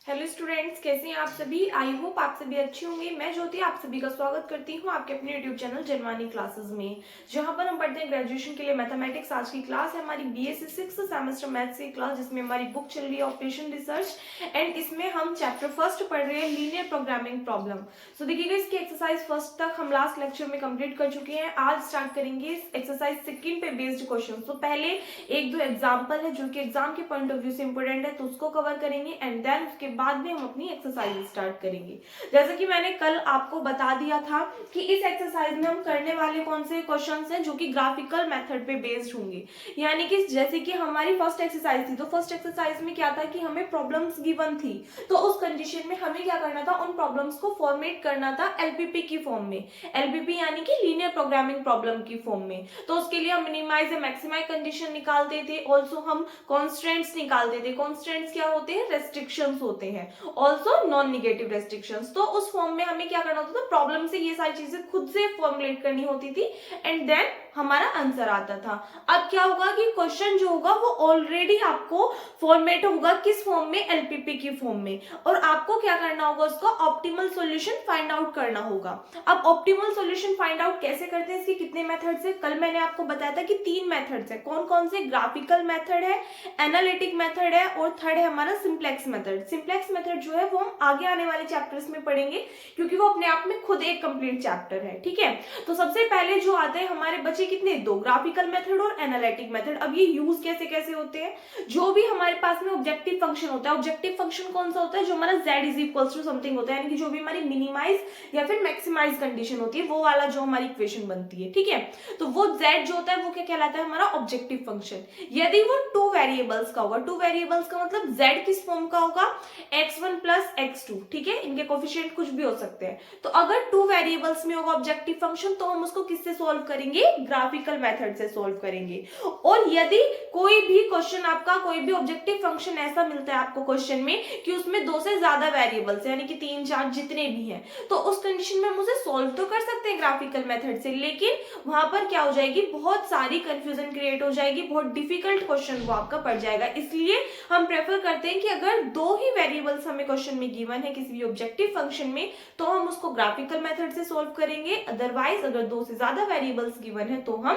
Hello students, कैसे हैं आप सभी। आई होप आप सभी अच्छे होंगे। मैं ज्योति आप सभी का स्वागत करती हूं आपके अपने यूट्यूब चैनल जनवानी क्लासेस में, जहां पर हम पढ़ते हैं ग्रेजुएशन के लिए मैथमेटिक्स। आज की क्लास है हमारी बीएससी 6th सेमेस्टर मैथ्स की क्लास, जिसमें हमारी बुक चल रही है ऑपरेशन रिसर्च एंड इसमें हम चैप्टर फर्स्ट पढ़ रहे हैं लीनियर प्रोग्रामिंग प्रॉब्लम। सो देखिएगा, इसकी एक्सरसाइज फर्स्ट तक हम लास्ट लेक्चर में कंप्लीट कर चुके हैं। आज स्टार्ट करेंगे एक्सरसाइज सेकंड पे बेस्ड क्वेश्चन। तो पहले एक दो एग्जाम्पल है जो कि एग्जाम के पॉइंट ऑफ व्यू से इंपोर्टेंट है, तो उसको कवर करेंगे एंड देन उसके बाद में हम अपनी एक्सरसाइज स्टार्ट करेंगे। जैसे कि मैंने कल आपको बता दिया था कि इस एक्सरसाइज में हम करने वाले कौन से क्वेश्चंस हैं जो कि ग्राफिकल मेथड पे बेस्ड होंगे। यानी कि जैसे कि हमारी फर्स्ट एक्सरसाइज थी, तो फर्स्ट एक्सरसाइज में क्या था कि हमें प्रॉब्लम्स गिवन थी, तो उस कंडीशन में हमें क्या करना था, उन प्रॉब्लम्स को फॉर्मेट करना था एलपीपी की फॉर्म में। एलपीपी यानी कि लीनियर प्रोग्रामिंग प्रॉब्लम की फॉर्म में। तो उसके लिए हम मिनिमाइज या मैक्सिमाइज कंडीशन निकालते थे, ऑल्सो हम कॉन्स्टेंट्स निकालते थे। कॉन्स्टेंट्स क्या होते हैं? रेस्ट्रिक्शंस होते हैं, ऑल्सो नॉन निगेटिव रेस्ट्रिक्शंस। तो उस फॉर्म में हमें क्या करना होता था, प्रॉब्लम से ये सारी चीजें खुद से फॉर्मुलेट करनी होती थी एंड देन हमारा आंसर आता था। अब क्या होगा कि क्वेश्चन जो होगा वो ऑलरेडी आपको फॉर्मेट होगा किस फॉर्म में? एलपीपी की फॉर्म में। और आपको क्या करना होगा, उसका ऑप्टिमल सॉल्यूशन फाइंड आउट करना होगा। अब ऑप्टिमल सॉल्यूशन फाइंड आउट कैसे करते हैं, इसके कितने मेथड्स है? कल मैंने आपको बताया था कि 3 मेथड्स है। कौन कौन से? ग्राफिकल मेथड है, एनालिटिक मेथड है और थर्ड है हमारा सिंप्लेक्स मेथड। सिंप्लेक्स मेथड जो है वो हम आगे आने वाले चैप्टर्स में पढ़ेंगे, क्योंकि वो अपने आप में खुद एक कंप्लीट चैप्टर है। ठीक है, तो सबसे पहले जो आते हैं हमारे बच्चे कितने? 2, ग्राफिकल मेथड और एनालिटिक मेथड। अब ये यूज कैसे कैसे होते हैं? जो भी हमारे पास में ऑब्जेक्टिव फंक्शन होता है, ऑब्जेक्टिव फंक्शन कौन सा होता है? जो हमारा z is equal to something होता है, यानी कि जो भी हमारी मिनिमाइज या फिर मैक्सिमाइज कंडीशन होती है, वो वाला जो हमारी इक्वेशन बनती है। ठीक है, तो वो z जो होता है वो क्या कहलाता है? हमारा ऑब्जेक्टिव फंक्शन। यदि वो 2 वेरिएबल्स का होगा, 2 वेरिएबल्स का मतलब z किस फॉर्म का होगा? x1 plus x2। ठीक है, इनके कोफिशिएंट कुछ भी हो सकते हैं। तो अगर 2 वेरिएबल्स में होगा ऑब्जेक्टिव फंक्शन, तो हम उसको किससे सोल्व करेंगे? ग्राफिकल मेथड से सोल्व करेंगे। और यदि कोई भी क्वेश्चन आपका, कोई भी ऑब्जेक्टिव फंक्शन ऐसा मिलता है आपको क्वेश्चन में कि उसमें 2 से ज्यादा वेरिएबल्स यानी कि 3 4 जितने भी हैं, तो उस कंडीशन में हम उसे सोल्व तो कर सकते हैं ग्राफिकल मेथड से, लेकिन वहां पर क्या हो जाएगी? बहुत सारी कंफ्यूजन क्रिएट हो जाएगी, बहुत डिफिकल्ट क्वेश्चन वो आपका पड़ जाएगा। इसलिए हम प्रेफर करते हैं कि अगर 2 ही वेरिएबल्स हमें क्वेश्चन में गिवन है किसी भी ऑब्जेक्टिव फंक्शन में, तो हम उसको ग्राफिकल मेथड से सोल्व करेंगे। अदरवाइज अगर 2 से ज्यादा वेरिएबल्स गिवन है तो हम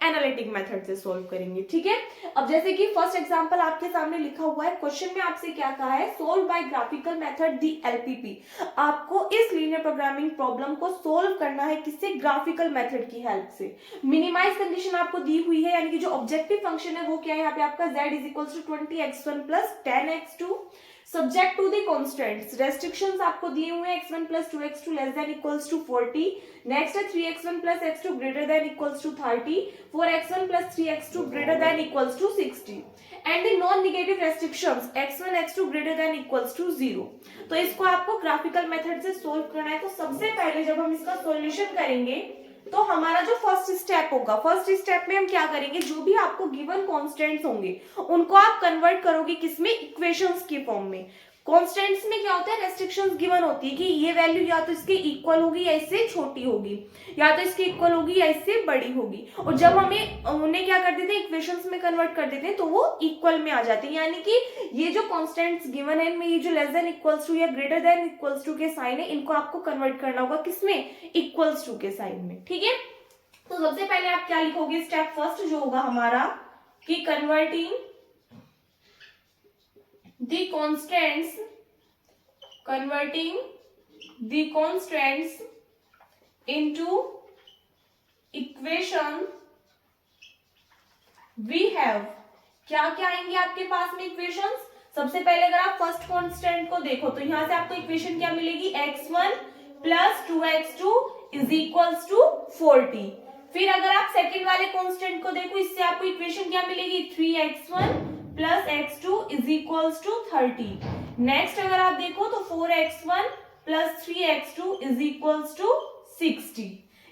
एनालिटिक मेथड से सोल्व करेंगे। ठीक है, अब जैसे कि फर्स्ट एग्जांपल आपके सामने लिखा हुआ है, क्वेश्चन में आपसे क्या कहा है? सोल्व बाय ग्राफिकल मेथड दी एलपीपी। आपको इस लीनियर प्रोग्रामिंग प्रॉब्लम को सोल्व करना है किससे? ग्राफिकल मेथड की हेल्प से। मिनिमाइज कंडीशन आपको दी हुई है, यानी कि जो ऑब्जेक्टिव फंक्शन है वो क्या है यहाँ पे आपका? z is equal to 20x1 plus 10x2 subject to the constants. Restrictions आपको दिए हुए हैं x1 plus 2x2 less than equals to 40। Next है 3x1 plus x2 greater than equals to 30, 4x1 plus 3x2 greater than equals to 60 and the non negative restrictions x1 x2 greater than equals to 0। तो इसको आपको graphical method से solve करना है। तो सबसे पहले जब हम इसका सॉल्यूशन करेंगे, तो हमारा जो फर्स्ट स्टेप होगा, फर्स्ट स्टेप में हम क्या करेंगे? जो भी आपको गिवन कॉन्स्टेंट्स होंगे उनको आप कन्वर्ट करोगे किसमें? इक्वेशंस की फॉर्म में। कॉन्स्टेंट्स में क्या होता है? रेस्ट्रिक्शंस गिवन होती है कि ये वैल्यू या तो इसके इक्वल होगी या इससे छोटी होगी, या तो इसके इक्वल होगी या इससे बड़ी होगी। और जब हमें उन्हें क्या कर देते हैं? इक्वेशंस में कन्वर्ट कर देते हैं, तो वो इक्वल में आ जाती है। यानी कि ये जो कॉन्स्टेंट्स गिवन है इनमें ये जो लेस देन इक्वल्स टू या ग्रेटर देन इक्वल्स टू के साइन है, इनको आपको कन्वर्ट करना होगा किसमें? इक्वल्स टू के साइन में। ठीक है, तो सबसे पहले आप क्या लिखोगे? स्टेप फर्स्ट जो होगा हमारा कि converting the constants into equation we have। क्या क्या आएंगे आपके पास में इक्वेशंस? सबसे पहले अगर आप फर्स्ट कांस्टेंट को देखो तो यहां से आपको इक्वेशन क्या मिलेगी? x1 plus 2x2 is equals to 40। फिर अगर आप सेकंड वाले कांस्टेंट को देखो, इससे आपको इक्वेशन क्या मिलेगी? 3x1 plus x2 is equals to 30। Next अगर आप देखो तो 4x1 plus 3x2 is equals to 60।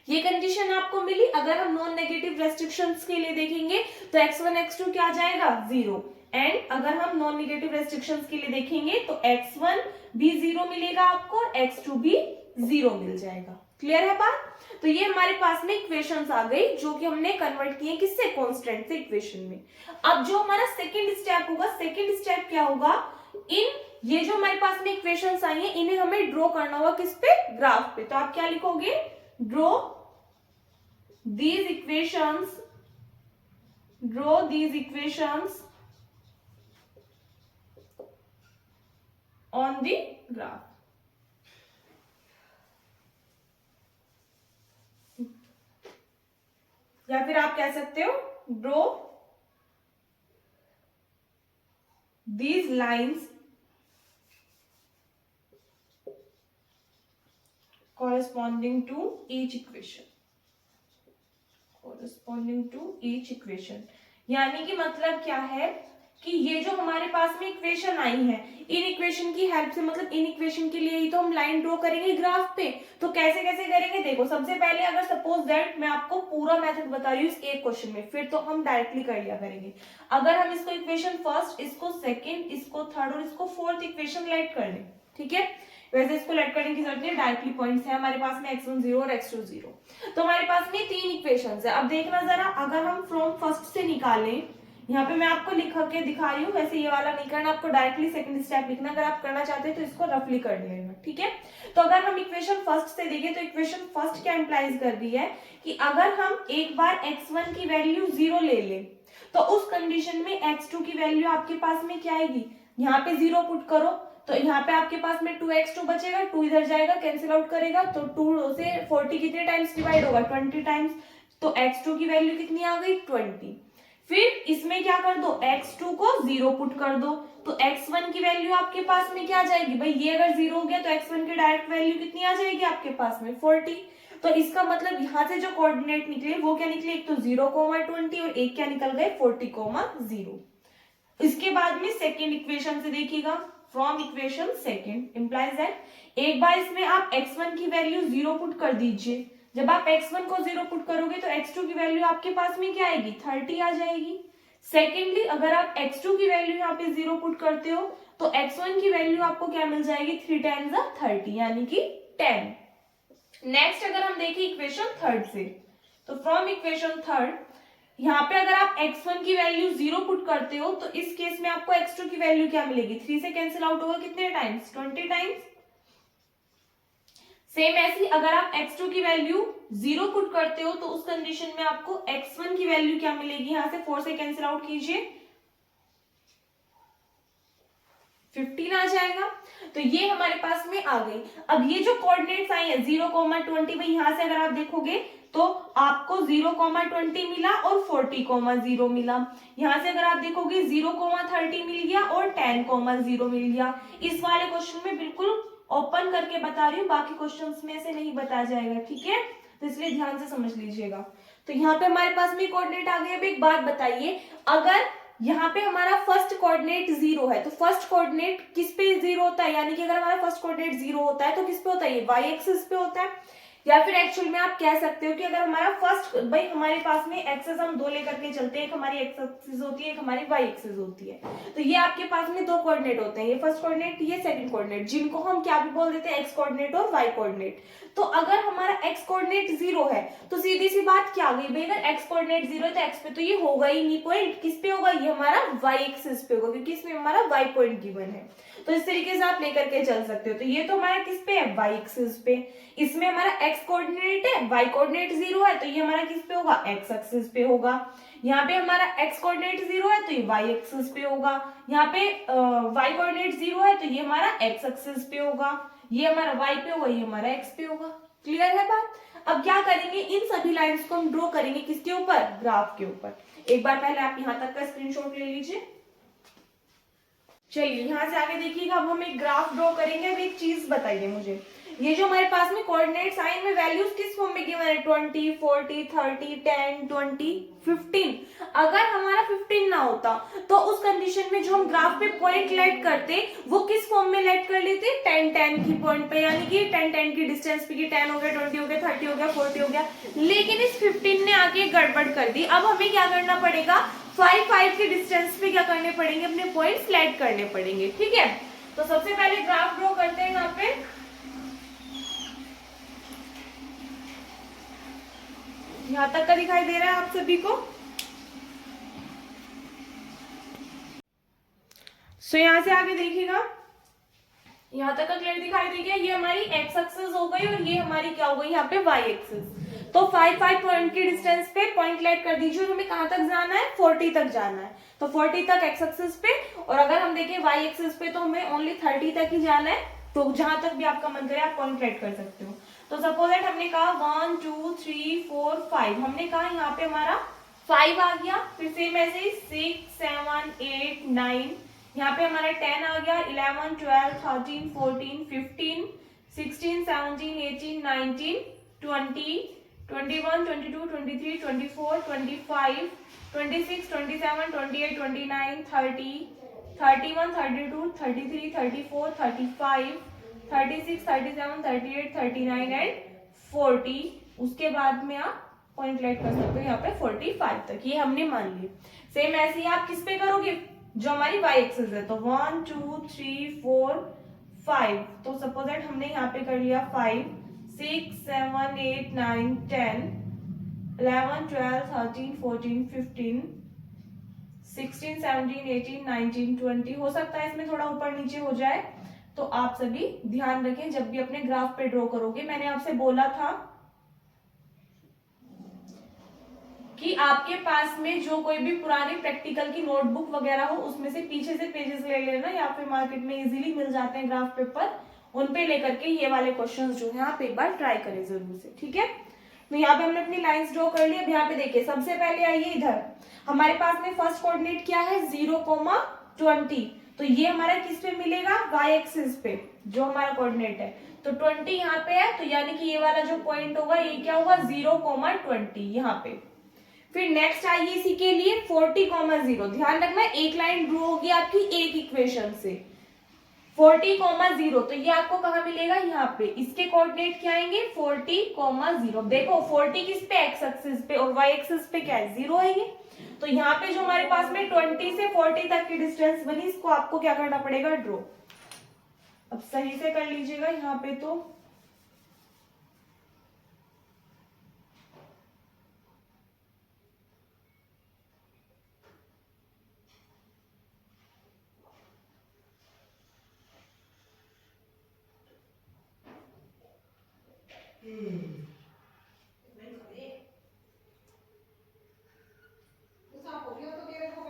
ये कंडीशन आपको मिली। अगर हम नॉन नेगेटिव रेस्ट्रिक्शंस के लिए देखेंगे तो x1 x2 क्या आ जाएगा? 0। एंड अगर हम नॉन नेगेटिव रेस्ट्रिक्शंस के लिए देखेंगे तो x1 भी 0 मिलेगा आपको और x2 भी 0 मिल जाएगा। क्लियर है बात? तो ये हमारे पास में इक्वेशंस आ गई जो कि हमने कन्वर्ट किए किससे? कांस्टेंट से इक्वेशन में। अब जो हमारा सेकंड स्टेप होगा, सेकंड स्टेप क्या होगा? इन ये जो हमारे पास में इक्वेशंस आई हैं इन्हें हमें ड्रॉ करना होगा किस पे, ग्राफ पे। तो आप क्या लिखोगे, draw these equations, draw these equations on the graph. या फिर आप कह सकते हो draw these lines corresponding to each equation, corresponding to each equation। यानी कि मतलब क्या है कि ये जो हमारे पास में इक्वेशन आई है, इन इक्वेशन की हेल्प से, मतलब इन इक्वेशन के लिए ही तो हम लाइन ड्रॉ करेंगे ग्राफ पे। तो कैसे कैसे करेंगे, देखो सबसे पहले अगर सपोज दैट मैं आपको पूरा मेथड बता रही हूँ इस एक क्वेश्चन में, फिर तो हम डायरेक्टली कर लिया करेंगे। अगर हम इसको इक्वेशन फर्स्ट, इसको सेकेंड, इसको थर्ड और इसको फोर्थ इक्वेशन लेट कर लें, ठीक है, वैसे इसको लेट करने की जरूरत नहीं है, डायरेक्टली पॉइंट्स है हमारे पास में x1 0 और x2 0। तो हमारे पास में तीन इक्वेशंस है। अब देखना जरा, अगर हम फ्रॉम फर्स्ट से निकालें, यहाँ पे मैं आपको लिख के दिखा रही हूँ, वैसे ये वाला नहीं करना, आपको डायरेक्टली सेकंड स्टेप लिखना। अगर आप करना चाहते हैं तो इसको रफली कर लेना, ठीक है। तो अगर हम इक्वेशन फर्स्ट से देखें तो इक्वेशन फर्स्ट क्या इंप्लाइज कर रही है कि अगर हम एक बार x1 की वैल्यू 0 ले लें तो उस कंडीशन में x2 की वैल्यू आपके पास में क्या आएगी, यहाँ पे 0 पुट करो तो यहाँ पे आपके पास में 2x2 बचेगा, 2 इधर जाएगा, कैंसिल आउट करेगा, तो 2 से 40 कितने टाइम्स डिवाइड होगा, 20 टाइम्स। तो x2 की वैल्यू कितनी आ गई, 20। फिर इसमें क्या कर दो, x2 को 0 पुट कर दो, तो x1 की वैल्यू आपके पास में क्या आ जाएगी, भाई ये अगर 0 हो गया तो x1 की डायरेक्ट वैल्यू कितनी आ जाएगी आपके पास में, 40। तो इसका मतलब यहाँ से जो कोऑर्डिनेट निकले वो क्या निकले, एक तो 0,20 और एक क्या निकल गए 40,0। इसके बाद में सेकेंड इक्वेशन से देखिएगा, from equation second implies that एक बार इसमें आप x1 की वैल्यू 0 पुट कर दीजिए। जब आप x1 को 0 पुट करोगे तो x2 की वैल्यू आपके पास में क्या आएगी, 30 आ जाएगी। सेकेंडली अगर आप x2 की वैल्यू यहाँ पे 0 पुट करते हो तो x1 की वैल्यू आपको क्या मिल जाएगी, 3 टाइम्स 30 यानी कि 10। नेक्स्ट अगर हम देखें इक्वेशन थर्ड से, तो फ्रॉम इक्वेशन थर्ड यहाँ पे अगर आप x1 की वैल्यू 0 पुट करते हो तो इस केस में आपको x2 की वैल्यू क्या मिलेगी, 3 से कैंसिल आउट होगा कितने टाइम्स, 20 टाइम्स। सेम ऐसी अगर आप x2 की वैल्यू 0 पुट करते हो तो उस कंडीशन में आपको x1 की वैल्यू क्या मिलेगी, यहां से 4 से कैंसिल आउट कीजिए, 15 आ जाएगा। तो ये हमारे पास में आ गई। अब ये जो कोऑर्डिनेट्स आई है 0,20, भाई यहां से अगर आप देखोगे तो आपको 0,20 मिला और 40,0 मिला। यहां से अगर आप देखोगे 0,30 मिल गया और 10,0 मिल गया। इस वाले क्वेश्चन में बिल्कुल ओपन करके बता रही हूँ, बाकी क्वेश्चंस में से नहीं बताया जाएगा, ठीक है, तो इसलिए ध्यान से समझ लीजिएगा। तो यहाँ पे हमारे पास में कोऑर्डिनेट आ गए। अब एक बात बताइए, अगर यहाँ पे हमारा फर्स्ट कोऑर्डिनेट 0 है तो फर्स्ट कोऑर्डिनेट किस पे 0 होता है, यानी कि अगर हमारा फर्स्ट कोऑर्डिनेट 0 होता है तो किस पे होता है, ये y एक्सिस पे होता है। या फिर एक्चुअल में आप कह सकते हो कि अगर हमारा फर्स्ट, भाई हमारे पास में एक्सेस हम दो लेकर के चलते हैं, एक हमारी एक्स एक्सिस होती है, एक हमारी वाई एक्सिस होती है। तो ये आपके पास में दो कोऑर्डिनेट होते हैं, ये फर्स्ट कोऑर्डिनेट, ये सेकंड कोऑर्डिनेट, जिनको हम क्या भी बोल देते हैं, एक्स कोऑर्डिनेट और वाई कोऑर्डिनेट। तो अगर हमारा एक्स कोऑर्डिनेट 0 है तो सीधी सी बात क्या गई, भाई अगर एक्स कोऑर्डिनेट 0 है तो एक्स पे तो ये होगा ही नहीं पॉइंट, किस पे होगा, ये हमारा वाई एक्सिस पे होगा, क्योंकि इसमें हमारा वाई पॉइंट गिवन है। तो इस तरीके से आप लेकर के चल सकते हो। तो ये तो हमारा किस पे है, वाई एक्सिस पे। इसमें हमारा एक्स कोऑर्डिनेट है, वाई कोऑर्डिनेट 0 है, तो ये हमारा किस पे होगा, एक्स एक्सिस पे होगा। यहाँ पे हमारा एक्स कोऑर्डिनेट 0 है तो ये वाई एक्सिस पे होगा। यहाँ पे वाई कोऑर्डिनेट 0 है तो ये हमारा एक्स एक्सिस पे होगा, ये हमारा वाई पे होगा, ये हमारा एक्स पे होगा। क्लियर है बात। अब क्या करेंगे, इन सभी लाइंस को हम ड्रॉ करेंगे किसके ऊपर, ग्राफ के ऊपर। एक बार पहले आप यहाँ तक का स्क्रीनशॉट ले लीजिए। चलिए यहाँ से आगे देखिएगा, अब हम एक ग्राफ ड्रॉ करेंगे। अब एक चीज बताइए मुझे, ये जो हमारे पास में कोऑर्डिनेट्स आए इनमें वैल्यूज किस फॉर्म में गिवन है, 20, 40, 30, 10, 20, 15। अगर हमारा 15 ना होता तो उस कंडीशन में जो हम ग्राफ पे पॉइंट लेट करते वो किस फॉर्म में लेट कर लेते, 10, 10 की पॉइंट पे, यानी कि 10, 10 की डिस्टेंस पे, 10 हो गया, 20 हो गया, 30 हो गया, 40 हो गया। लेकिन इस 15 ने आके गड़बड़ कर दी। अब हमें क्या करना पड़ेगा, 5, 5 के डिस्टेंस पे क्या करने पड़ेंगे, अपने पॉइंट्स लेट करने पड़ेंगे। ठीक है, तो सबसे पहले ग्राफ ड्रॉ करते हैं। यहाँ पे यहाँ तक का दिखाई दे रहा है आप सभी को। सो यहाँ से आगे देखिएगा, यहाँ तक का क्लियर दिखाई दे गया। ये हमारी एक्स एक्सिस हो गई और ये हमारी क्या हो गई यहाँ पे वाई एक्सिस। तो 5 पॉइंट की डिस्टेंस पे पॉइंट लाइट कर दीजिए और हमें कहाँ तक जाना है, 40 तक जाना है। तो 40 तक एक्स एक्सिस पे, और अगर हम देखें वाई एक्सिस पे तो हमें ओनली 30 तक ही जाना है। तो जहां तक भी आपका मन करे आप पॉइंट लाइट कर सकते हो। तो सपोज दैट हमने कहा 1 2 3 4 5, हमने कहा यहाँ पे हमारा 5 आ गया। फिर सेम ऐसे ही 6 7 8 9, यहाँ पे हमारा 10 आ गया, 11 12 13 14 15 16 17 18 19 20 21 22 23 24 25 26 27 28 29 30 31 32 33 34 35 36 37 38 39 एंड 40। उसके बाद में आप पॉइंट लाइट कर सकते हो यहाँ पे 45 तक, ये हमने मान ली। सेम ऐसे ही आप किस पे करोगे, जो हमारी वाई एक्सिस है। तो 1 2 3 4 5, तो सपोज दैट हमने यहाँ पे कर लिया 5 6 7 8 9 10 11 12 13 14 15 16 17 18 19 20। हो सकता है इसमें थोड़ा ऊपर नीचे हो जाए, तो आप सभी ध्यान रखें जब भी अपने ग्राफ पे ड्रॉ करोगे। मैंने आपसे बोला था कि आपके पास में जो कोई भी पुरानी प्रैक्टिकल की नोटबुक वगैरह हो उसमें से पीछे से पेजेस ले लेना, या फिर मार्केट में इजीली मिल जाते हैं ग्राफ पेपर, उन पे लेकर के ये वाले क्वेश्चंस जो है आप एक बार ट्राई करें जरूर से, ठीक है। तो यहाँ पे हमने अपनी लाइंस ड्रॉ कर ली। अब यहाँ पे देखिए सबसे पहले आइए इधर, हमारे पास में फर्स्ट कोऑर्डिनेट क्या है 0,20, तो ये हमारा किस पे मिलेगा, वाई एक्सिस पे जो हमारा कोऑर्डिनेट है। तो 20 यहाँ पे है, तो यानी कि ये वाला जो पॉइंट होगा ये क्या होगा 0,20 यहाँ पे। फिर नेक्स्ट आइए इसी के लिए 40,0, ध्यान रखना एक लाइन ड्रॉ होगी आपकी एक इक्वेशन से 40,0, तो ये आपको कहाँ मिलेगा, यहाँ पे। इसके कोऑर्डिनेट क्या आएंगे 40,0। देखो 40 किस पे, एक्स एक्सिस पे, और वाई एक्सिस पे क्या है 0 है ये। तो यहाँ पे जो हमारे पास में 20 से 40 तक की डिस्टेंस बनी, इसको आपको क्या करना पड़ेगा, ड्रॉ। अब सही से कर लीजिएगा यहाँ पे। तो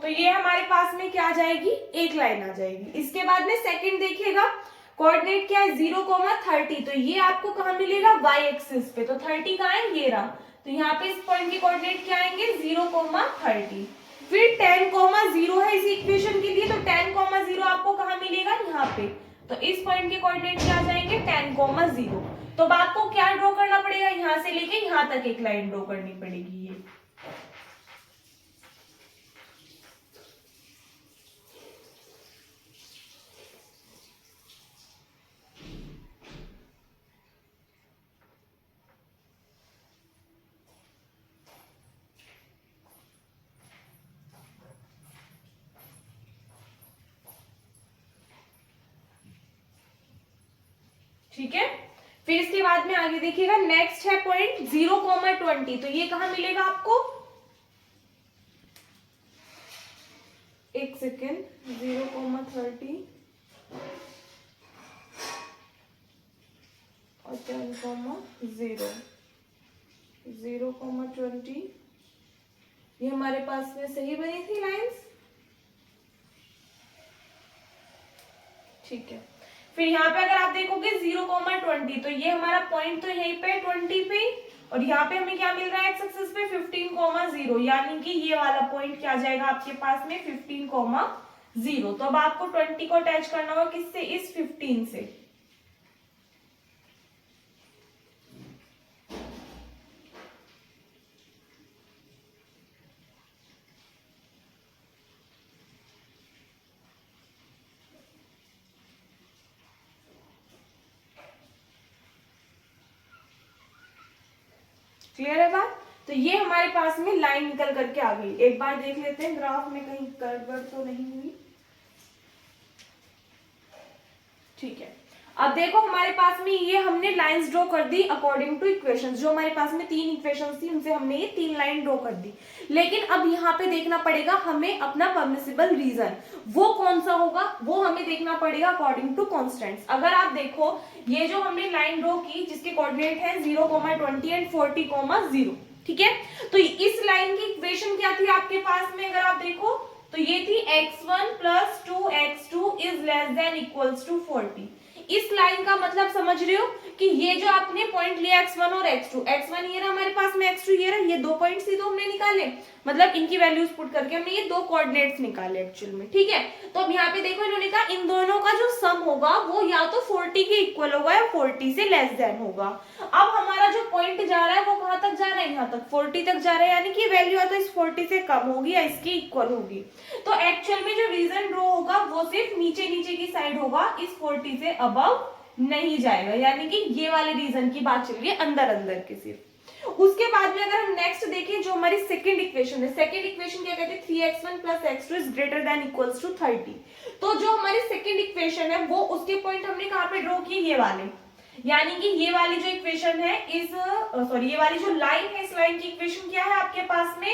तो ये हमारे पास में क्या आ जाएगी, एक लाइन आ जाएगी। इसके बाद में सेकंड देखिएगा, कोऑर्डिनेट क्या है 0,30, तो ये आपको कहाँ मिलेगा, वाई एक्सिस पे। तो 30 कहाँ है, ये रहा। तो यहाँ पे इस पॉइंट के कोऑर्डिनेट क्या आएंगे 0,30। फिर 10,0 है इस इक्वेशन के लिए, तो 10,0 आपको कहाँ मिलेगा, यहाँ पे। तो इस पॉइंट के कोऑर्डिनेट क्या आ जाएंगे 10,0। तो अब आपको क्या ड्रॉ करना पड़ेगा, यहाँ से लेके यहाँ तक एक लाइन ड्रॉ करनी पड़ेगी ये। ठीक है। फिर इसके बाद में आगे देखिएगा, नेक्स्ट है पॉइंट 0,20, तो ये कहां मिलेगा आपको, एक सेकेंड, 0,30 और 10,0, 0,20, ये हमारे पास में सही बनी थी लाइंस, ठीक है। फिर यहाँ पे अगर आप देखोगे 0,20, तो ये हमारा पॉइंट तो यहीं पे 20 पे, और यहाँ पे हमें क्या मिल रहा है एक्स एक्सिस पे 15,0, यानी कि ये वाला पॉइंट क्या जाएगा आपके पास में 15,0। तो अब आपको 20 को अटैच करना होगा किससे, इस 15 से। क्लियर है बात। तो ये हमारे पास में लाइन निकल करके आ गई। एक बार देख लेते हैं ग्राफ में कहीं गड़बड़ तो नहीं हुई, ठीक है। अब देखो हमारे पास में ये हमने लाइंस ड्रॉ कर दी अकॉर्डिंग टू इक्वेशंस, जो हमारे पास में 3 इक्वेशंस थी उनसे हमने ये 3 लाइन ड्रॉ कर दी। लेकिन अब यहाँ पे देखना पड़ेगा हमें अपना परमिसिबल रीजन, वो कौन सा होगा वो हमें देखना पड़ेगा अकॉर्डिंग टू कॉन्स्टेंट्स। अगर आप देखो ये जो हमने लाइन ड्रॉ की जिसके कोऑर्डिनेट है 0,20 एंड 40,0, ठीक है, तो इस लाइन की इक्वेशन क्या थी आपके पास में, अगर आप देखो तो ये थी x1 + 2x2 is less than equals to 40। इस लाइन का मतलब समझ रहे हो कि ये जो आपने पॉइंट लिया x1 और x2, x1 ये रहा हमारे पास में, x2 ये रहा, ये 2 पॉइंट्स ही तो हमने निकाले, मतलब इनकी वैल्यूज पुट करके हमने ये 2 कोऑर्डिनेट्स निकाले एक्चुअल में, ठीक है। तो अब यहाँ पे देखो इन्होंने कहा इन दोनों का जो सम होगा वो या तो 40 के इक्वल होगा या 40 से लेस देन होगा। अब हमारा जो पॉइंट जा रहा है वो कहाँ तक जा रहा है, यहाँ तक 40 तक जा रहा है, यानी कि वैल्यू या तो इस 40 से कम होगी या इसके इक्वल होगी। तो एक्चुअल में जो रीजन ड्रॉ होगा वो सिर्फ नीचे नीचे की साइड होगा, इस 40 से अबव नहीं जाएगा, यानी कि ये वाले रीजन की बात चल रही है अंदर अंदर के सिर्फ। उसके बाद में अगर हम नेक्स्ट देखें जो हमारी सेकंड इक्वेशन है, सेकंड इक्वेशन क्या कहते हैं, 3x1 + x2 is greater than equals to 30। तो जो हमारी सेकंड इक्वेशन है वो उसके पॉइंट हमने कहाँ पे ड्रॉ किए, ये वाले, यानी कि ये वाली जो इक्वेशन है इस ये वाली जो लाइन है इस लाइन की इक्वेशन क्या है आपके पास में,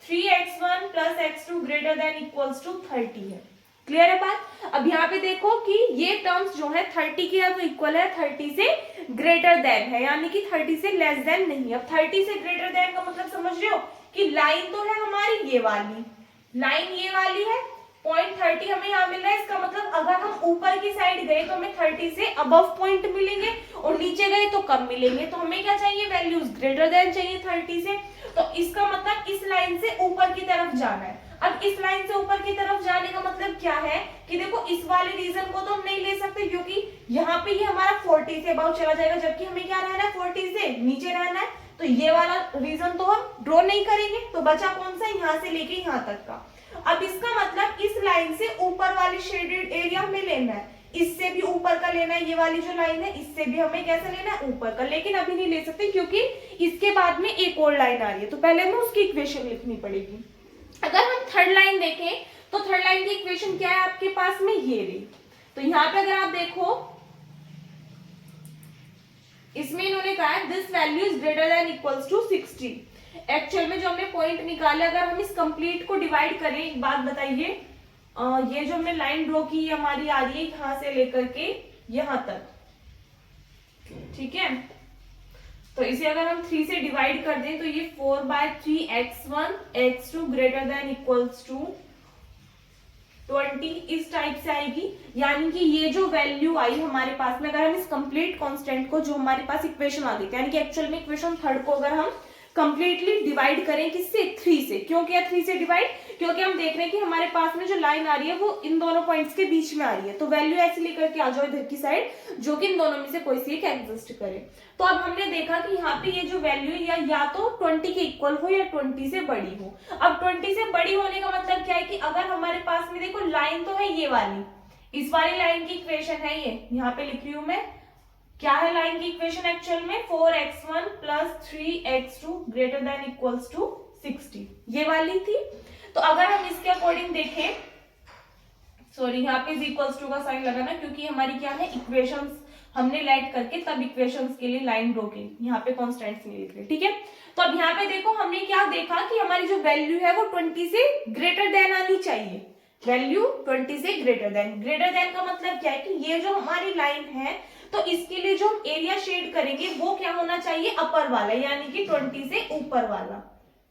3x1 + x2 greater than equals to 30 है। क्लियर है बात। अब यहाँ पे देखो कि ये टर्म्स जो है 30 के तो इक्वल है, 30 से ग्रेटर देन है, यानी कि 30 से लेस देन नहीं। अब 30 से ग्रेटर देन का मतलब समझ रहे हो कि लाइन तो है हमारी ये वाली, लाइन ये वाली है, पॉइंट 30 हमें यहाँ मिल रहा है, इसका मतलब अगर हम ऊपर की साइड गए तो हमें 30 से अबव पॉइंट मिलेंगे और नीचे गए तो कम मिलेंगे। तो हमें क्या चाहिए, वैल्यूज ग्रेटर देन चाहिए 30 से। तो इसका मतलब इस लाइन से ऊपर की तरफ जाना है। अब इस लाइन से ऊपर की तरफ जाने का मतलब क्या है कि देखो इस वाले रीजन को तो हम नहीं ले सकते क्योंकि यहाँ पे ये हमारा 40 से अबव चला जाएगा, जबकि हमें क्या रहना है 40 से नीचे रहना है। तो ये वाला रीजन तो हम ड्रॉ नहीं करेंगे, तो बचा कौन सा, यहाँ से लेके यहाँ तक का। अब इसका मतलब इस लाइन से ऊपर वाली शेडेड एरिया हमें लेना है, इससे भी ऊपर का लेना है, ये वाली जो लाइन है इससे भी हमें कैसे लेना है, ऊपर का। लेकिन अभी नहीं ले सकते क्योंकि इसके बाद में एक और लाइन आ रही है, तो पहले हमें उसकी इक्वेशन लिखनी पड़ेगी। अगर हम थर्ड लाइन देखें तो थर्ड लाइन की इक्वेशन क्या है आपके पास में, ये रही। तो यहाँ पे अगर आप देखो इसमें इन्होंने कहा है this value is greater than equals to 60। Actual में जो हमने पॉइंट निकाले अगर हम इस कंप्लीट को डिवाइड करें, एक बात बताइए, ये जो हमने लाइन ड्रॉ की हमारी आ रही है यहाँ से लेकर के यहाँ तक, ठीक है। तो इसे अगर हम 3 से डिवाइड कर दें तो ये 4/3 x1 x2 greater than equals to 20 इस टाइप से आएगी। यानी कि ये जो वैल्यू आई हमारे पास में, अगर हम इस कंप्लीट कांस्टेंट को जो हमारे पास इक्वेशन आ गई, यानी कि एक्चुअल में इक्वेशन थर्ड को अगर हम कंप्लीटली डिवाइड करें किससे, 3 से। क्यों किया 3 से डिवाइड, क्योंकि हम देख रहे हैं कि हमारे पास में जो लाइन आ रही है वो इन दोनों पॉइंट्स के बीच में आ रही है, तो वैल्यू ऐसे लेकर के आ जाओ इधर की साइड जो कि इन दोनों में से कोई सी एक एग्जिस्ट करे। तो अब हमने देखा कि यहाँ पे ये जो वैल्यू है या तो 20 के इक्वल हो या 20 से बड़ी हो। अब 20 से बड़ी होने का मतलब क्या है कि अगर हमारे पास में देखो लाइन तो है ये वाली, इस वाली लाइन की इक्वेशन है ये, यहाँ पे लिख रही हूं मैं, क्या है लाइन की इक्वेशन एक्चुअल में, 4x1 + 3x2 greater than equals to 60, ये वाली थी। तो अगर हम इसके अकॉर्डिंग देखें, सॉरी यहाँ पे इक्वल्स टू का साइन लगाना क्योंकि हमारी क्या है इक्वेशंस हमने लेट करके तब इक्वेशंस के लिए लाइन ड्रॉ की, यहाँ पे कॉन्स्टेंट्स नहीं लिख रहे, ठीक है। तो अब यहाँ पे देखो हमने क्या देखा कि हमारी जो वैल्यू है वो 20 से ग्रेटर देन आनी चाहिए, वैल्यू 20 से ग्रेटर देन का मतलब क्या है कि ये जो हमारी लाइन है तो इसके लिए जो हम एरिया शेड करेंगे वो क्या होना चाहिए, अपर वाला, यानी कि 20 से ऊपर वाला,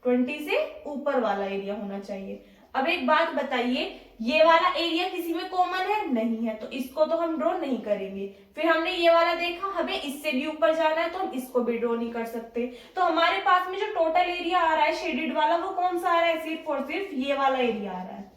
20 से ऊपर वाला एरिया होना चाहिए। अब एक बात बताइए, ये वाला एरिया किसी में कॉमन है, नहीं है, तो इसको तो हम ड्रॉ नहीं करेंगे। फिर हमने ये वाला देखा, हमें इससे भी ऊपर जाना है तो हम इसको भी ड्रॉ नहीं कर सकते। तो हमारे पास में जो टोटल एरिया आ रहा है शेडेड वाला वो कौन सा आ रहा है, सिर्फ और सिर्फ ये वाला एरिया आ रहा है।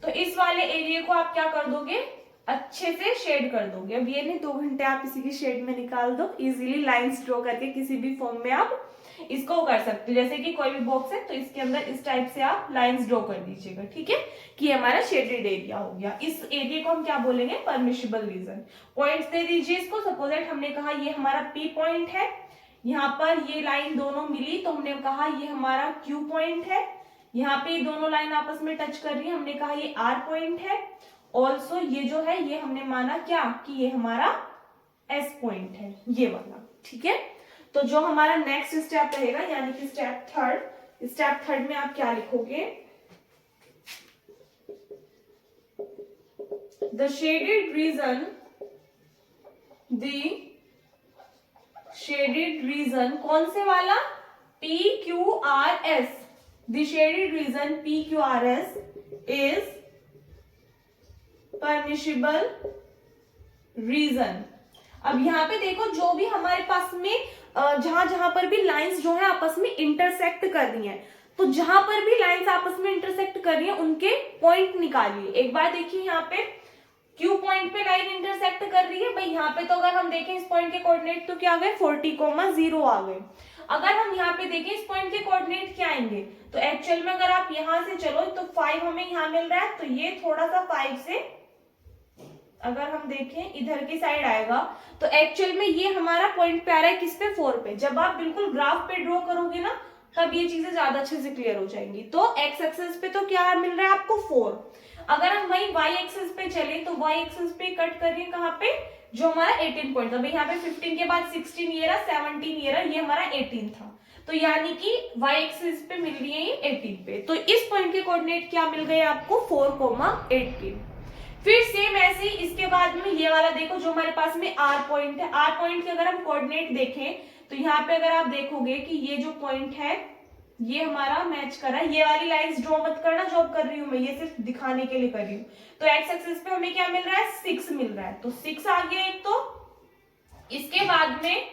तो इस वाले एरिया को आप क्या कर दोगे, अच्छे से शेड कर दोगे। अब ये नहीं 2 घंटे आप इसी की शेड में निकाल दो, इजीली लाइंस ड्रॉ करके किसी भी फॉर्म में आप इसको कर सकते हो। जैसे कि कोई भी बॉक्स है तो इसके अंदर इस टाइप से आप लाइंस ड्रॉ कर दीजिएगा, ठीक है, कि हमारा शेडेड एरिया हो गया। इस एरिया को हम क्या बोलेंगे, परमिशिबल रीजन। पॉइंट्स दे दीजिए इसको, सपोज दैट हमने कहा ये हमारा पी पॉइंट है, यहाँ पर ये लाइन दोनों मिली तो हमने कहा ये हमारा क्यू पॉइंट है, यहाँ पे दोनों लाइन आपस में टच कर रही है, हमने कहा ये आर पॉइंट है, ऑल्सो ये जो है ये हमने माना क्या कि ये हमारा एस पॉइंट है, ये वाला, ठीक है। तो जो हमारा नेक्स्ट स्टेप रहेगा यानी कि स्टेप थर्ड में आप क्या लिखोगे, द शेडेड रीजन कौन से वाला, PQRS, the shaded region PQRS is permissible region. अब यहाँ पे देखो जो भी हमारे पास में जहां जहां पर भी लाइंस जो है आपस में इंटरसेक्ट कर रही हैं, तो जहां पर भी लाइंस आपस में इंटरसेक्ट कर रही हैं उनके पॉइंट निकालिए। एक बार देखिए यहाँ पे Q पॉइंट पे लाइन इंटरसेक्ट कर रही है भाई, यहाँ पे तो अगर हम देखें इस पॉइंट के कोऑर्डिनेट तो क्या आ गए 40,0 आ गए। अगर हम यहाँ पे देखें इस पॉइंट के कोऑर्डिनेट क्या आएंगे, तो एक्चुअल में अगर आप यहाँ से चलो तो 5 हमें यहाँ मिल रहा है, तो ये थोड़ा सा 5 से अगर हम देखें इधर की साइड आएगा, तो एक्चुअल में ये हमारा पॉइंट पे आ रहा है किस पे, 4 पे। जब आप बिल्कुल ग्राफ पे ड्रॉ करोगे ना तब ये चीजें ज्यादा अच्छे से क्लियर हो जाएंगी। तो एक्स एक्सिस पे तो क्या मिल रहा है आपको 4। अगर हम वही वाई एक्सिस पे चले तो वाई एक्सिस पे कट कर रही है कहाँ पे, जो हमारा 18 पॉइंट था भाई, यहाँ पे 15 के बाद 16 ये रहा, 17 ये रहा, ये हमारा 18 था। तो यानी कि वाई एक्सिस पे मिल रही है ये 18 पे। तो इस पॉइंट के कोऑर्डिनेट क्या मिल गए आपको 4,18। फिर सेम ऐसे ही इसके बाद में ये वाला देखो जो हमारे पास में आर पॉइंट है, आर पॉइंट के अगर हम कोऑर्डिनेट देखें तो यहाँ पे अगर आप देखोगे कि ये जो पॉइंट है ये हमारा मैच कर रहा है। ये वाली लाइंस ड्रॉ मत करना जो अब कर रही हूं मैं, ये सिर्फ दिखाने के लिए कर रही हूँ। तो एक्स एक्सिस पे हमें क्या मिल रहा है 6 मिल रहा है, तो 6 आ गया एक। तो इसके बाद में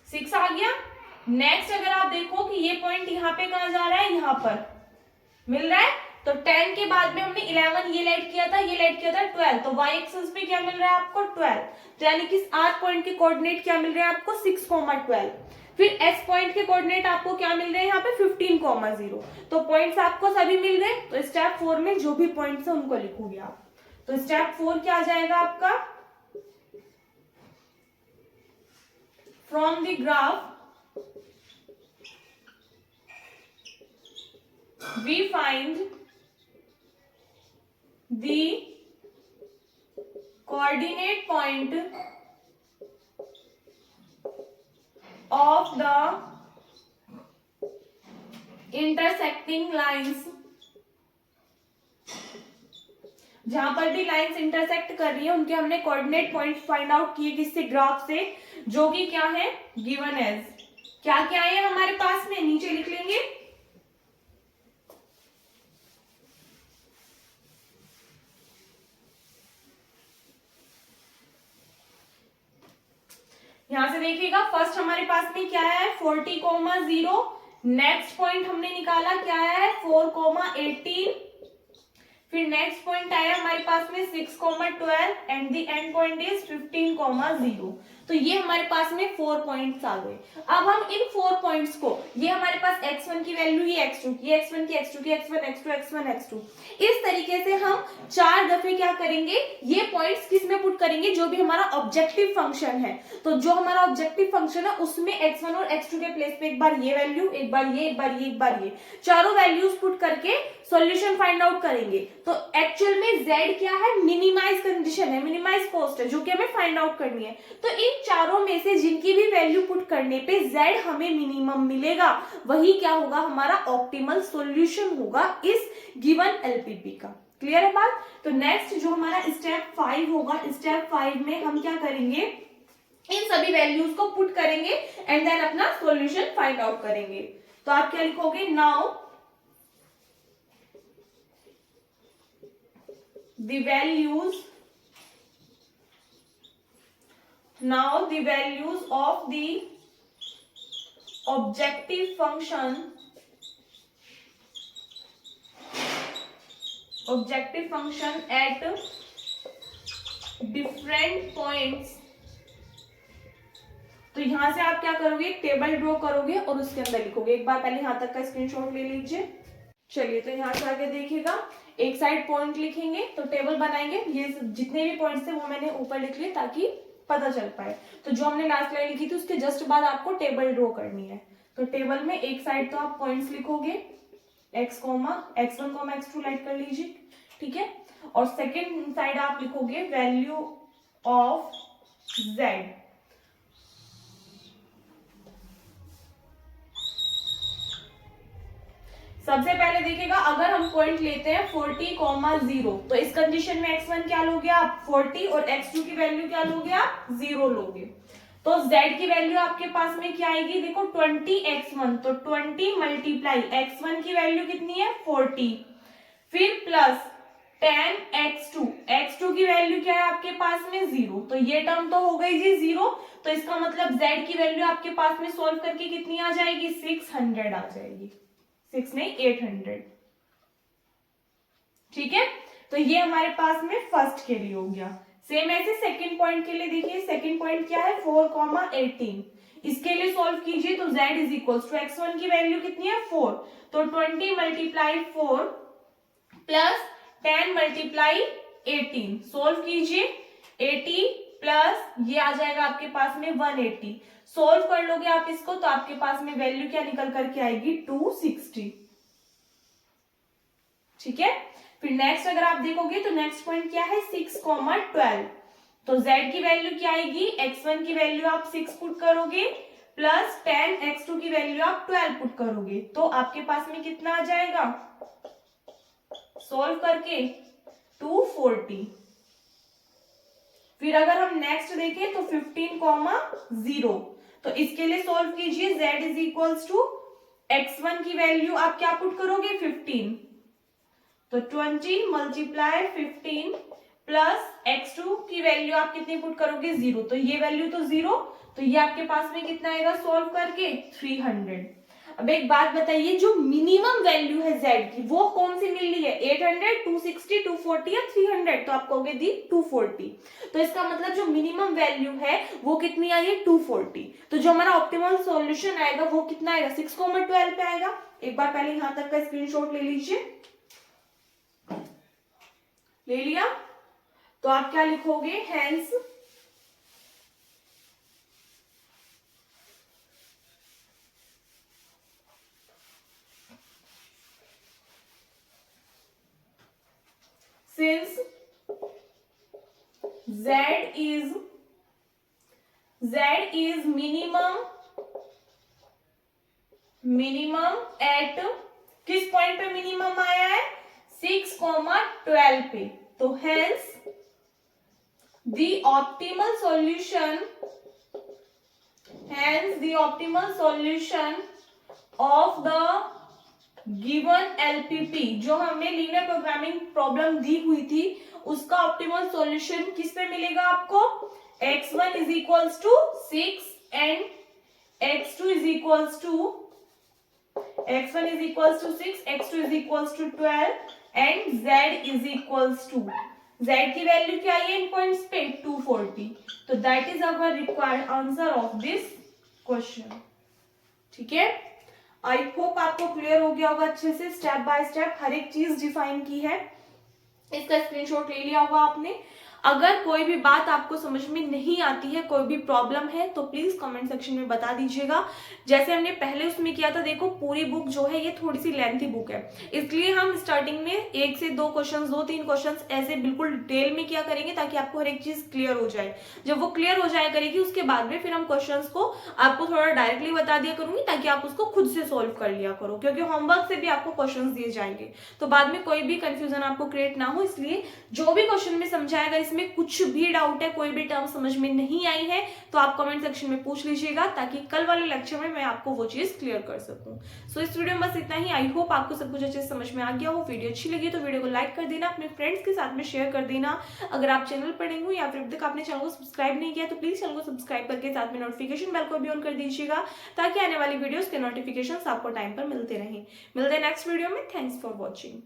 6 आ गया। नेक्स्ट अगर आप देखो कि ये पॉइंट यहाँ पे कहा जा रहा है, यहाँ पर मिल रहा है, तो 10 के बाद में हमने 11 ये लाइट किया था, ये लाइट किया था 12, तो y एक्सिस पे क्या मिल रहा है आपको 12। तो यानी कि आर पॉइंट के कोऑर्डिनेट क्या मिल रहे हैं आपको 6,12। फिर एस पॉइंट के कोऑर्डिनेट आपको क्या मिल रहे हैं यहाँ पे 15,0। तो पॉइंट्स आपको सभी मिल गए। तो स्टेप 4 में जो भी पॉइंट्स है उनको लिखोगे आप। तो स्टेप 4 क्या आ जाएगा आपका, from the graph we find the coordinate point of the intersecting lines। जहां पर भी लाइंस इंटरसेक्ट कर रही है उनके हमने कोऑर्डिनेट पॉइंट फाइंड आउट किए किससे, ग्राफ से, जो कि क्या है गिवन एज, क्या क्या है हमारे पास में, नीचे लिख लेंगे। यहां से देखिएगा फर्स्ट हमारे पास में क्या है 40,0। नेक्स्ट पॉइंट हमने निकाला क्या है 4,18। फिर नेक्स्ट पॉइंट आया हमारे पास में 6,12 and the end point is 15,0। तो ये हमारे पास में 4 पॉइंट्स आ गए। अब हम इन 4 पॉइंट्स को, ये हमारे पास x1 की वैल्यू, ये x2 की, x1 की x2 की, x1 x2 x1 x2, इस तरीके से हम 4 दफे क्या करेंगे, ये पॉइंट्स किस में पुट करेंगे, जो भी हमारा ऑब्जेक्टिव फंक्शन है। तो जो हमारा ऑब्जेक्टिव फंक्शन है उसमें x1 और x2 के प्लेस पे एक बार ये वैल्यू, एक बार ये, एक बार ये, एक बार ये, चारों वैल्यूज पुट करके सॉल्यूशन फाइंड आउट करेंगे। तो एक्चुअल में z क्या है, मिनिमाइज कंडीशन है, मिनिमाइज कॉस्ट है, जो कि हमें फाइंड आउट करनी है। तो इन चारों में से जिनकी भी वैल्यू पुट करने पे z हमें मिनिमम मिलेगा, वही क्या होगा हमारा ऑप्टिमल सॉल्यूशन होगा इस गिवन एलपीपी का। क्लियर है बात। तो नेक्स्ट जो हमारा स्टेप 5 होगा, स्टेप 5 में हम क्या करेंगे, इन सभी वैल्यूज को पुट करेंगे एंड देन अपना सॉल्यूशन फाइंड आउट करेंगे। तो आप क्या लिखोगे, now the values of the objective function at different points। तो यहां से आप क्या करोगे, एक टेबल ड्रॉ करोगे और उसके अंदर लिखोगे। एक बार पहले यहां तक का स्क्रीनशॉट ले लीजिए। चलिए तो यहां से आगे देखिएगा, एक साइड पॉइंट लिखेंगे तो टेबल बनाएंगे। ये जितने भी पॉइंट्स थे वो मैंने ऊपर लिख लिए ताकि पता चल पाए। तो जो हमने लास्ट लाइन लिखी थी उसके जस्ट बाद आपको टेबल ड्रॉ करनी है। तो टेबल में एक साइड तो आप पॉइंट्स लिखोगे x1, x2 लाइट कर लीजिए, ठीक है। और सेकेंड साइड आप लिखोगे वैल्यू ऑफ z। सबसे पहले देखिएगा, अगर हम पॉइंट लेते हैं 40,0 तो इस कंडीशन में x1 क्या लोगे आप 40 और x2 की वैल्यू क्या लोगे आप 0 लोगे। तो z की वैल्यू आपके पास में क्या आएगी, देखो 20x1, तो 20 मल्टीप्लाई x1 की वैल्यू कितनी है 40, फिर प्लस 10x2, x2 की वैल्यू क्या है आपके पास में 0, तो ये टर्म तो हो गई जी 0। तो इसका मतलब z की वैल्यू आपके पास में सोल्व करके कितनी आ जाएगी 600 आ जाएगी, 6 नहीं 800। ठीक है, तो ये हमारे पास में फर्स्ट के लिए हो गया। सेम ऐसे सेकंड पॉइंट के लिए देखिए, सेकंड पॉइंट क्या है 4,18, इसके लिए सॉल्व कीजिए तो z is equal to x1 की वैल्यू कितनी है 4, तो 20 मल्टीप्लाई 4 प्लस 10 मल्टीप्लाई 18, सोल्व कीजिए 80 प्लस ये आ जाएगा आपके पास में 180, सोल्व कर लोगे आप इसको तो आपके पास में वैल्यू क्या निकल करके आएगी 260। ठीक है, फिर नेक्स्ट अगर आप देखोगे तो नेक्स्ट पॉइंट क्या है 6,12, तो z की वैल्यू क्या आएगी, x1 की वैल्यू आप 6 पुट करोगे प्लस 10 x2 की वैल्यू आप 12 पुट करोगे, तो आपके पास में कितना आ जाएगा सोल्व करके 240। फिर अगर हम नेक्स्ट देखें तो 15,0, तो इसके लिए सोल्व कीजिए z is equals to x1 की वैल्यू आप क्या पुट करोगे 15, तो 20 मल्टीप्लाई 15 प्लस x2 की वैल्यू आप कितनी पुट करोगे 0, तो ये वैल्यू तो 0, तो ये आपके पास में कितना आएगा सोल्व करके 300। अब एक बात बताइए, जो मिनिमम वैल्यू है z की वो कौन सी मिल रही है 800, 260, 240 या 300, तो आप कहोगे दी 240, तो इसका मतलब जो मिनिमम वैल्यू है वो कितनी आई है 240, तो जो हमारा ऑप्टिमल सॉल्यूशन आएगा वो कितना आएगा 6,12 पे आएगा। एक बार पहले यहां तक का स्क्रीनशॉट ले लीजिए, ले लिया, तो आप क्या लिखोगे hence since z is minimum at किस पॉइंट पे मिनिमम आया है 6,12 पे, तो hence the optimal solution of the given LPP, जो हमें लीनियर प्रोग्रामिंग प्रॉब्लम दी हुई थी, उसका ऑप्टिमल सॉल्यूशन किस पे मिलेगा आपको x1 is equals to 6 and x2 is equals to 6, x2 is equals to 12 and z is equals to, z की वैल्यू क्या है इन पॉइंट्स पे 240, तो that is our required answer of this question. ठीक है, आई होप आपको clear हो गया होगा अच्छे से, स्टेप बाय स्टेप हर एक चीज डिफाइन की है, इसका स्क्रीनशॉट ले लिया होगा आपने। अगर कोई भी बात आपको समझ में नहीं आती है, कोई भी प्रॉब्लम है, तो प्लीज कमेंट सेक्शन में बता दीजिएगा। जैसे हमने पहले उसमें किया था, देखो पूरी बुक जो है ये थोड़ी सी लेंथी बुक है, इसलिए हम स्टार्टिंग में 1 से 2 क्वेश्चंस, 2-3 क्वेश्चंस ऐसे बिल्कुल डिटेल में किया करेंगे ताकि आपको हर एक चीज क्लियर हो जाए। जब वो क्लियर हो जाए करेगी उसके बाद में फिर हम क्वेश्चंस को आपको थोड़ा डायरेक्टली बता दिया करूंगी ताकि आप उसको खुद से सोल्व कर लिया करो, क्योंकि होमवर्क से भी आपको क्वेश्चंस दिए जाएंगे, तो बाद में कोई भी कंफ्यूजन आपको क्रिएट ना हो। इसलिए जो भी क्वेश्चन में समझाया, अगर इसमें कुछ भी डाउट है, कोई भी टर्म समझ में नहीं आई है, तो आप कमेंट सेक्शन में पूछ लीजिएगा ताकि कल वाले लेक्चर में मैं आपको वो चीज क्लियर कर सकूं। सो इस वीडियो में बस इतना ही। आई होप आपको सब कुछ अच्छे से समझ में आ गया हो। वीडियो अच्छी लगी तो वीडियो को लाइक कर देना, अपने फ्रेंड्स के साथ में शेयर कर देना। अगर आप चैनल पर नए हो या फिर अब तक आपने चैनल को सब्सक्राइब नहीं किया तो प्लीज चैनल को सब्सक्राइब करके साथ में नोटिफिकेशन बेल को भी ऑन कर दीजिएगा ताकि आने वाली वीडियोस के नोटिफिकेशन आपको टाइम पर मिलते रहें। मिलते हैं नेक्स्ट वीडियो में। Thanks for watching.